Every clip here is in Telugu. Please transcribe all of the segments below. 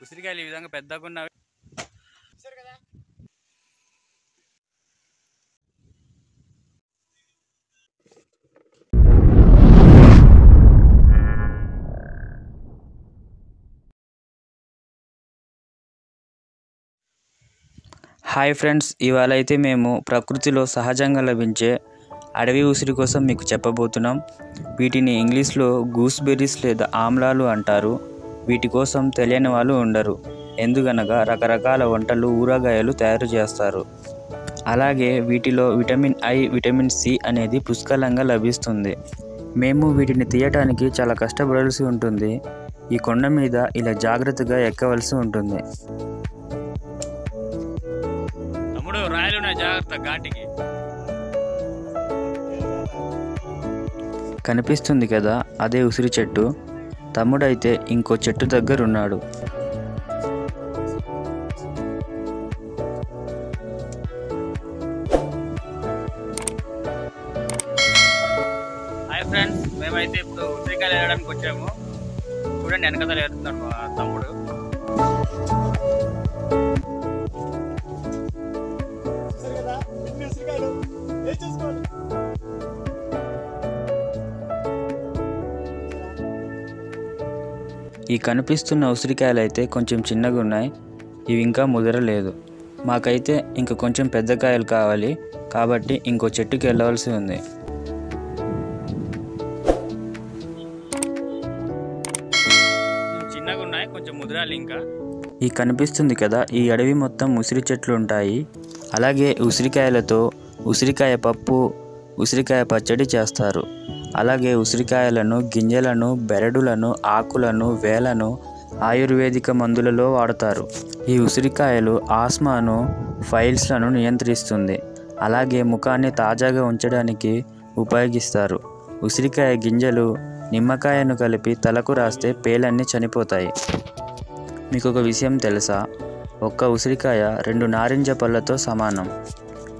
ఉసిరికాయలు ఈ విధంగా పెద్దగా ఉన్నవి. హాయ్ ఫ్రెండ్స్, ఇవాళ అయితే మేము ప్రకృతిలో సహజంగా లభించే అడవి ఉసిరి కోసం మీకు చెప్పబోతున్నాం. వీటిని ఇంగ్లీష్లో గూస్బెర్రీస్ లేదా ఆమ్లాలు అంటారు. వీటి కోసం తెలియని వాళ్ళు ఉండరు, ఎందుకనగా రకరకాల వంటలు ఊరగాయలు తయారు చేస్తారు. అలాగే వీటిలో విటమిన్ ఐ, విటమిన్ సి అనేది పుష్కలంగా లభిస్తుంది. మేము వీటిని తీయటానికి చాలా కష్టపడాల్సి ఉంటుంది. ఈ కొండ మీద ఇలా జాగ్రత్తగా ఎక్కవలసి ఉంటుంది. కనిపిస్తుంది కదా, అదే ఉసిరి చెట్టు. తమ్ముడైతే ఇంకో చెట్టు దగ్గర ఉన్నాడు. హాయ్ ఫ్రెండ్స్, మేమైతే ఇప్పుడు ఉసిరికాయలు వెళ్ళడానికి వచ్చాము. చూడండి, వెనకతలు వెళ్తున్నాడు మా తమ్ముడు. ఈ కనిపిస్తున్న ఉసిరికాయలు అయితే కొంచెం చిన్నగా ఉన్నాయి. ఇవి ఇంకా ముదరలేదు. మాకైతే ఇంక కొంచెం పెద్ద కాయలు కావాలి, కాబట్టి ఇంకో చెట్టుకి వెళ్ళవలసి ఉంది. చిన్నగా ఉన్నాయి, కొంచెం ముదరాలి ఇంకా. ఈ కనిపిస్తుంది కదా, ఈ అడవి మొత్తం ఉసిరి చెట్లు ఉంటాయి. అలాగే ఉసిరికాయలతో ఉసిరికాయ పప్పు, ఉసిరికాయ పచ్చడి చేస్తారు. అలాగే ఉసిరికాయలను, గింజలను, బెరడులను, ఆకులను, వేలను ఆయుర్వేదిక మందులలో వాడతారు. ఈ ఉసిరికాయలు ఆస్మాను, ఫైల్స్లను నియంత్రిస్తుంది. అలాగే ముఖాన్ని తాజాగా ఉంచడానికి ఉపయోగిస్తారు. ఉసిరికాయ గింజలు నిమ్మకాయను కలిపి తలకు రాస్తే పేలన్నీ చనిపోతాయి. మీకు ఒక విషయం తెలుసా? ఒక్క ఉసిరికాయ 2 నారింజ పళ్ళతో సమానం.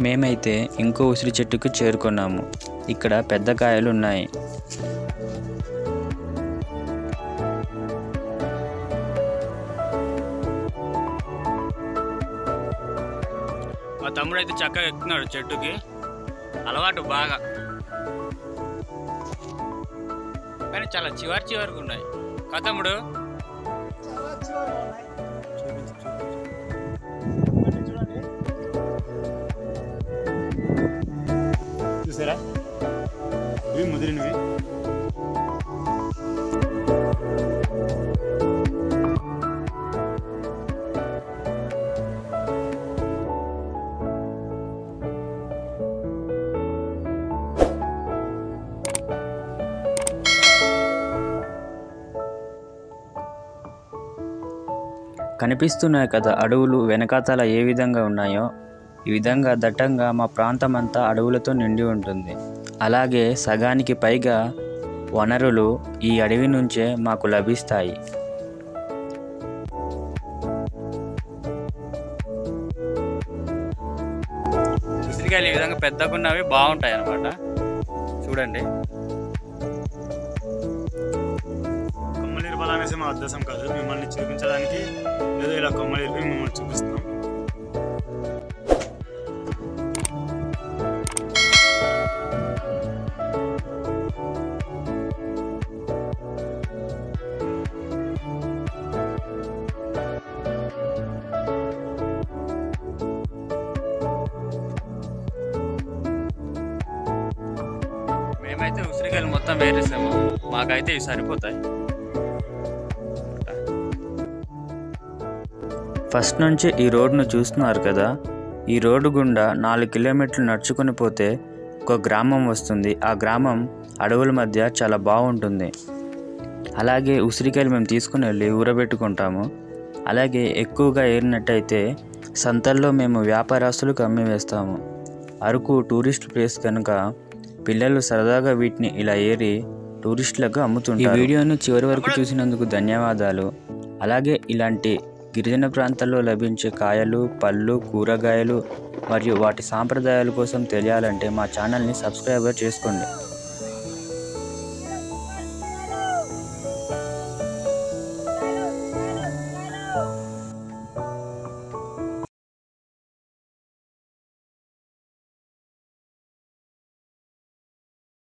మేమైతే ఇంకో ఉసిరి చెట్టుకు చేరుకున్నాము. ఇక్కడ పెద్ద కాయలు ఉన్నాయి. మా తమ్ముడు అయితే చక్కగా ఎక్కుతున్నాడు చెట్టుకి, అలవాటు బాగా. కానీ చాలా చివరికి ఉన్నాయి కదా తమ్ముడు. చూసారా, ఇవి ముదిరినవి. కనిపిస్తున్నాయి కదా అడవులు వెనకాతల ఏ విధంగా ఉన్నాయో. ఈ విధంగా దట్టంగా మా ప్రాంతం అంతా అడవులతో నిండి ఉంటుంది. అలాగే సగానికి పైగా వనరులు ఈ అడవి నుంచే మాకు లభిస్తాయి. ఉసిరికాయలు ఈ విధంగా పెద్దగా ఉన్నవి బాగుంటాయి అన్నమాట. చూడండి, కొమ్మలు ఇరపాలనేసి మా ఉద్దేశం కాదు, మిమ్మల్ని చూపించడానికి ఏదో ఇలా కొమ్మలు ఇరిపి మిమ్మల్ని చూపిస్తున్నాం. మేమైతే ఉసిరికాయలు మొత్తం వేరేసాము. మాకైతే ఇవి సరిపోతాయి. ఫస్ట్ నుంచి ఈ రోడ్డును చూస్తున్నారు కదా. ఈ రోడ్డు గుండా 4 కిలోమీటర్లు నడుచుకొని పోతే ఒక గ్రామం వస్తుంది. ఆ గ్రామం అడవుల మధ్య చాలా బాగుంటుంది. అలాగే ఉసిరికాయలు మేము తీసుకుని వెళ్ళి ఊరబెట్టుకుంటాము. అలాగే ఎక్కువగా ఏరినట్టయితే సంతల్లో మేము వ్యాపారస్తులకు అమ్మి వేస్తాము. అరకు టూరిస్ట్ ప్లేస్ కనుక పిల్లలు సరదాగా వీటిని ఇలా ఏరి టూరిస్టులకు అమ్ముతుంటారు. ఈ వీడియోను చివరి వరకు చూసినందుకు ధన్యవాదాలు. అలాగే ఇలాంటి గిరిజన ప్రాంతాల్లో లభించే కాయలు, పళ్ళు, కూరగాయలు మరియు వాటి సాంప్రదాయాల కోసం తెలియాలంటే మా ఛానల్ని సబ్స్క్రైబ్ చేసుకోండి.